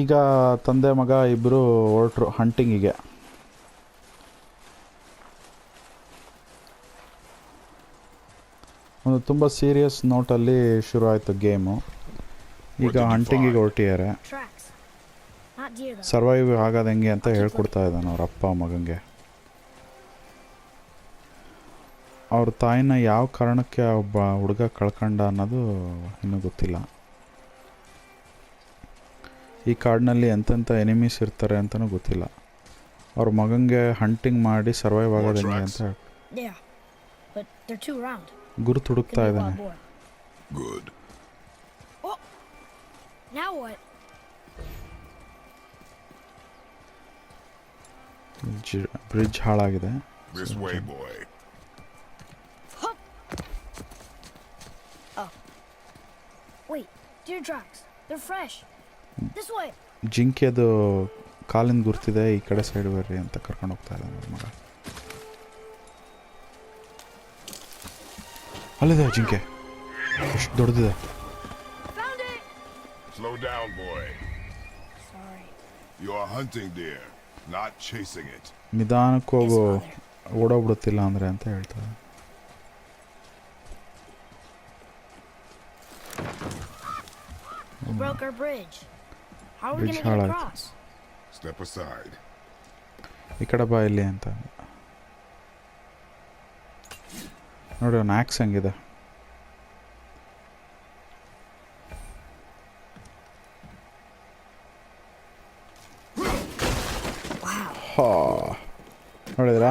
ಈಗ ತಂದೆ ಮಗ ಇಬ್ಬರು ಹೊರಟ್ರು ಹಂಟಿಂಗಿಗೆ. ಒಂದು ತುಂಬ ಸೀರಿಯಸ್ ನೋಟಲ್ಲಿ ಶುರು ಆಯಿತು ಗೇಮು. ಈಗ ಹಂಟಿಂಗಿಗೆ ಹೊರಟಿದ್ದಾರೆ. ಸರ್ವೈವ್ ಆಗೋದು ಹೆಂಗೆ ಅಂತ ಹೇಳ್ಕೊಡ್ತಾ ಇದ್ದಾನೆ ಅವ್ರ ಅಪ್ಪ ಮಗನಿಗೆ. ಅವ್ರ ತಾಯಿನ ಯಾವ ಕಾರಣಕ್ಕೆ ಒಬ್ಬ ಹುಡುಗ ಕಳ್ಕೊಂಡ ಅನ್ನೋದು ಇನ್ನೂ ಗೊತ್ತಿಲ್ಲ. ಈ ಕಾಡಿನಲ್ಲಿ ಎಂತೆಂಥ ಎನಿಮೀಸ್ ಇರ್ತಾರೆ ಅಂತಲೂ ಗೊತ್ತಿಲ್ಲ. ಅವ್ರ ಮಗನಿಗೆ ಹಂಟಿಂಗ್ ಮಾಡಿ ಸರ್ವೈವ್ ಆಗೋದು ಹೆಂಗೆ ಅಂತ ಗುರುತು ಹುಡುಕ್ತಾ ಇದ್ದಾನೆ. ಬ್ರಿಡ್ಜ್ ಹಾಳಾಗಿದೆ. ಜಿಂಕೆದು ಕಾಲಿಂದ ಗುರ್ತಿದೆ, ಈ ಕಡೆ ಸೈಡ್ ಬರ್ರಿ ಅಂತ ಕರ್ಕೊಂಡು ಹೋಗ್ತಾ ಇದ್ದಾನೆ ಮಗ. ಅಲ್ಲಿದೆ ಜಿಂಕೆ, ಎಷ್ಟು ದೊಡ್ಡದಿದೆ. Slow down, boy. Sorry. You are hunting deer, not chasing it. ನಿಧಾನಕ್ಕೆ ಹೋಗು, ಓಡೋಗ್ಬಿಡುತ್ತಿಲ್ಲ ಅಂದರೆ ಅಂತ ಹೇಳ್ತಾರೆ. We broke our bridge. How are we going to get across? Step aside. ಈ ಕಡೆ ಬಾ ಇಲ್ಲಿ ಅಂತ ನೋಡಿ. ಅವ್ನ ಆಕ್ಸ್ ಹಂಗಿದೆ. ನೋಡಿದ್ರಾ,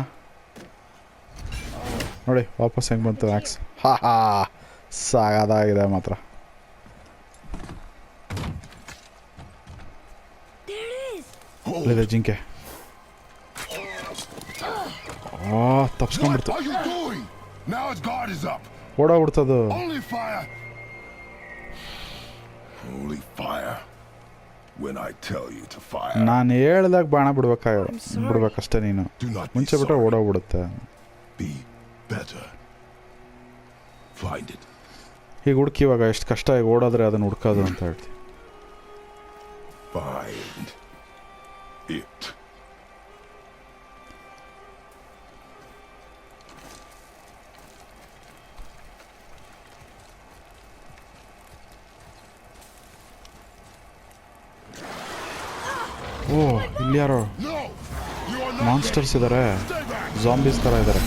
ನೋಡಿ ವಾಪಸ್ ಹೆಂಗೆ ಬಂತು ಆಕ್ಸ್. ಹಾ ಸಾಗದಾಗಿದೆ ಮಾತ್ರ. ಅಲ್ಲಿದೆ ಜಿಂಕೆ. ತಪ್ಸ್ಕೊಂಡ್ಬಿಡ್ತು, ಓಡೋಗ್ಬಿಡ್ತದು. ನಾನು ಹೇಳ್ದಾಗ ಬಾಣ ಬಿಡ್ಬೇಕಷ್ಟೇ, ನೀನು ಮುಂಚೆ ಬಿಟ್ಟರೆ ಓಡೋಗ್ಬಿಡುತ್ತೆ. ಈಗ ಹುಡುಕಿ, ಇವಾಗ ಎಷ್ಟು ಕಷ್ಟ ಈಗ ಓಡೋದ್ರೆ ಅದನ್ನು ಹುಡ್ಕೋದು ಅಂತ ಹೇಳ್ತೀವಿ. ಓ, ಇಲ್ಲಿ ಯಾರೋ ಮಾನ್ಸ್ಟರ್ಸ್ ಇದ್ದಾರೆ, ಜಾಂಬೀಸ್ ಥರ ಇದ್ದಾರೆ.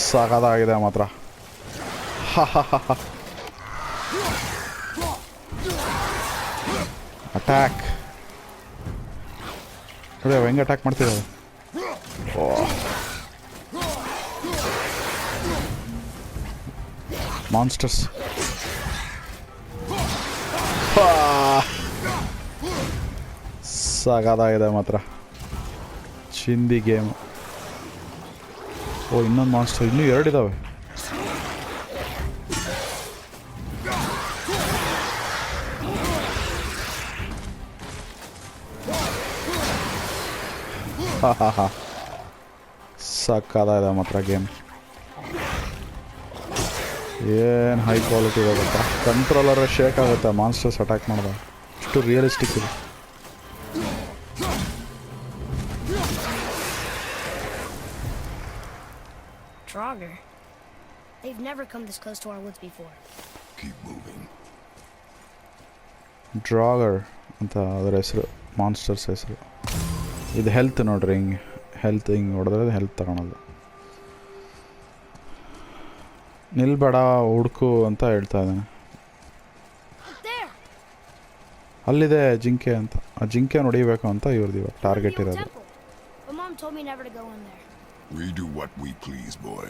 ಸಾಕಾಗಿದೆ ಮಾತ್ರ. ಅಟ್ಯಾಕ್ ನೋಡಿ, ಹೆಂಗೆ ಅಟ್ಯಾಕ್ ಮಾಡ್ತಿದ್ದಾರೆ. ಮಾನ್ಸ್ಟರ್ಸ್. ಸಾಕಾಗಿದೆ ಮಾತ್ರ, ಚಿಂದಿ ಗೇಮು. ಓ, ಇನ್ನೊಂದು ಮಾನ್ಸ್ಟರ್, ಇನ್ನೂ ಎರಡಿದ್ದಾವೆ. ಸಾಕಾಗಿದೆ ಮಾತ್ರ ಗೇಮ್. ಏನು ಹೈ ಕ್ವಾಲಿಟಿ ಇರೋದಪ್ಪ. ಕಂಟ್ರೋಲರ್ ಶೇಕ್ ಆಗುತ್ತೆ ಮಾನ್ಸ್ಟರ್ಸ್ ಅಟ್ಯಾಕ್ ಮಾಡಿದಾಗ. ಅಷ್ಟು ರಿಯಲಿಸ್ಟಿಕ್ ಇದೆ. Draugr. They've never come this close to our woods before. Keep moving. Draugr ಅಂತ ಅದರ ಹೆಸರು, ಮಾನ್ಸ್ಟರ್ಸ್ ಹೆಸರು. ಇದು ಹೆಲ್ತ್ ನೋಡ್ರಿ, ಹಿಂಗೆ ಹೊಡೆದ್ರೆ ಹೆಲ್ತ್ ತಗೊಳೋದು. ನಿಲ್ಬೇಡ, ಹುಡುಕು ಅಂತ ಹೇಳ್ತಾ ಇದ್ದಾನೆ. ಅಲ್ಲಿದೆ ಜಿಂಕೆ ಅಂತ. ಆ ಜಿಂಕೆ ನೋಡಿಬೇಕು ಅಂತ ಇವ್ರದ್ದು ಇವಾಗ ಟಾರ್ಗೆಟ್ ಇರೋದು. We do what we please, boy.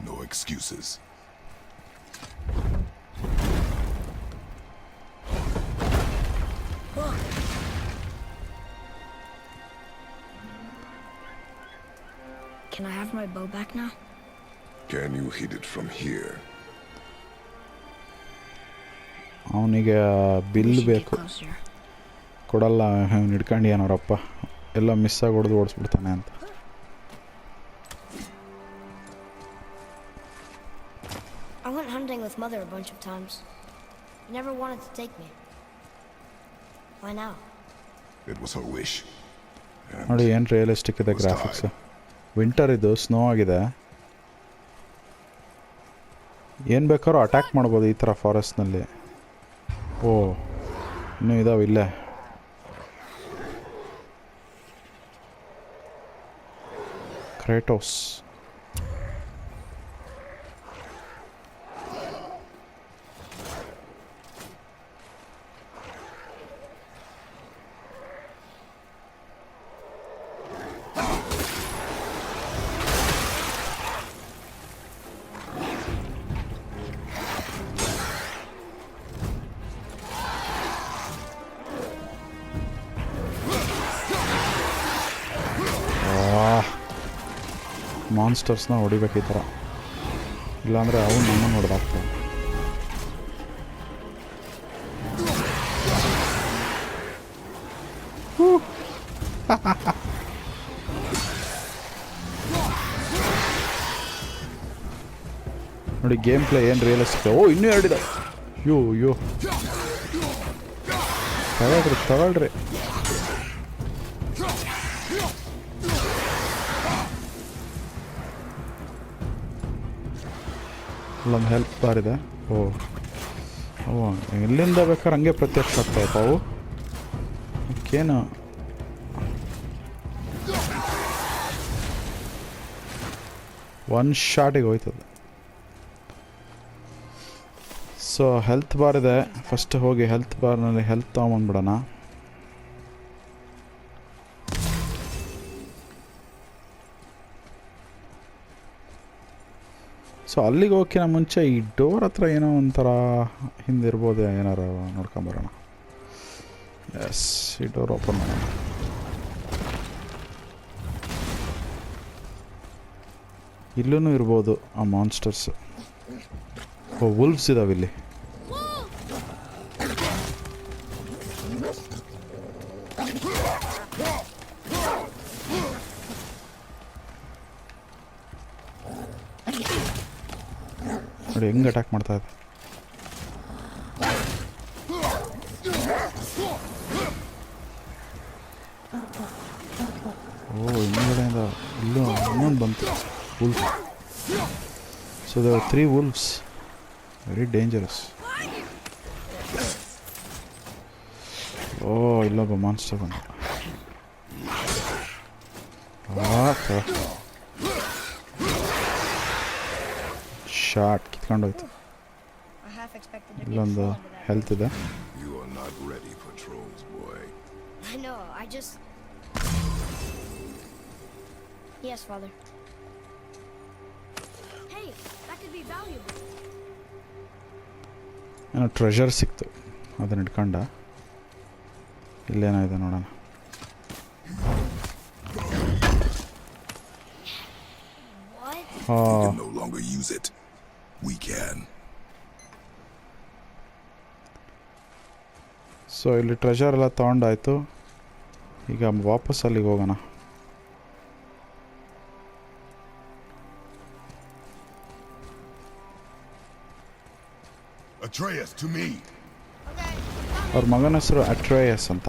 No excuses. Can I have my bow back now? Can you hit it from here? ಅವನಿಗೆ ಬಿಲ್ ಬೇಕು, ಕೊಡಲ್ಲ. ಅವ್ನು ಹಿಡ್ಕೊಂಡಿಯಾನವ್ರಪ್ಪ, ಎಲ್ಲ ಮಿಸ್ ಆಗಿ ಹೊಡೆದು ಓಡಿಸ್ಬಿಡ್ತಾನೆ ಅಂತ. I went hunting with Mother a bunch of times. You never wanted to take me. Why now? It was her wish. And ನೋಡಿ ಏನು ರಿಯಲಿಸ್ಟಿಕ್ ಇದೆ ಗ್ರಾಫಿಕ್ಸ್. ವಿಂಟರ್ ಇದು, ಸ್ನೋ ಆಗಿದೆ. ಏನು ಬೇಕಾದ್ರೂ ಅಟ್ಯಾಕ್ ಮಾಡ್ಬೋದು ಈ ಥರ ಫಾರೆಸ್ಟ್ನಲ್ಲಿ. ಓ ಇನ್ನೂ ಇದಾವೆ ಇಲ್ಲೇ. ಕ್ರೇಟೋಸ್. ಮಾನ್ಸ್ಟರ್ಸ್ನ ಹೊಡಿಬೇಕು ಈ ಥರ, ಇಲ್ಲಾಂದರೆ ಅವು ನಮ್ಮನ್ನು ಹೊಡೆದಾಗ್ತವೆ. ನೋಡಿ ಗೇಮ್ ಪ್ಲೇ ಏನು ರಿಯಲಿಸ್ಟಿಕ್. ಓ ಇನ್ನೂ ಎರಡಿದೆ. ಅಯ್ಯೋ ತಗೊಳ್ರಿ. ಅಲ್ಲೊಂದು ಹೆಲ್ಪ್ ಬಾರ್ ಇದೆ. ಓ ಎಲ್ಲಿಂದ ಬೇಕಾದ್ರೆ ಹಂಗೆ ಪ್ರತ್ಯಕ್ಷ ಆಗ್ತಾವಪ್ಪ ಅವು. ಏನು ಒನ್ ಶಾಟಿಗೆ ಹೋಯ್ತದೆ. ಸೊ ಹೆಲ್ತ್ ಬಾರ್ ಇದೆ, ಫಸ್ಟ್ ಹೋಗಿ ಹೆಲ್ತ್ ಬಾರ್ನಲ್ಲಿ ಹೆಲ್ತ್ ತೊಗೊಂಬಂದ್ಬಿಡೋಣ. ಸೊ ಅಲ್ಲಿಗೆ ಹೋಗೋಕ್ಕಿಂತ ಮುಂಚೆ ಈ ಡೋರ್ ಹತ್ರ ಏನೋ ಒಂಥರ ಹಿಂದಿರ್ಬೋದು, ಏನಾರು ನೋಡ್ಕೊಂಬರೋಣ. ಎಸ್, ಈ ಡೋರ್ ಓಪನ್ ಮಾಡೋಣ. ಇಲ್ಲೂ ಇರ್ಬೋದು ಆ ಮಾನ್ಸ್ಟರ್ಸ್. ಓ ವುಲ್ಫ್ಸ್ ಇದಾವೆ ಇಲ್ಲಿ. ನೋಡಿ ಹೆಂಗೆ ಅಟ್ಯಾಕ್ ಮಾಡ್ತಾ ಇದೆ. ಓ ಹಿಂದ್ಗಡೆಯಿಂದ ಇಲ್ಲೂ ಇನ್ನೊಂದು ಬಂತು wolf. So there 3 wolves, very dangerous. ಓ ಇಲ್ಲೊಬ್ಬ ಮಾನ್ಸ್ಟರ್ ಬಂದ. ಶಾರ್ಟ್ ಕಿತ್ಕೊಂಡೋಯ್ತು. ಇಲ್ಲೊಂದು ಹೆಲ್ತ್ ಇದೆ. you are not ready for trolls, boy. I know, I just... Yes, Father. Hey, that could be valuable. ಏನೋ ಟ್ರೆಷರ್ ಸಿಕ್ತು, ಅದನ್ನ ಇಟ್ಕೊಂಡ. ಇಲ್ಲೇನೋ ಇದೆ ನೋಡೋಣ. What? We can no longer use it. We can. So ಇಲ್ಲಿ ಟ್ರೆಷರ್ ಎಲ್ಲ ತೊಗೊಂಡಾಯ್ತು. ಈಗ ವಾಪಸ್ ಅಲ್ಲಿಗೆ ಹೋಗೋಣ. Atreus, to me. Okay. ಅವ್ರ ಮಗನ ಹೆಸರು ಅಟ್ರೇಯಸ್ ಅಂತ.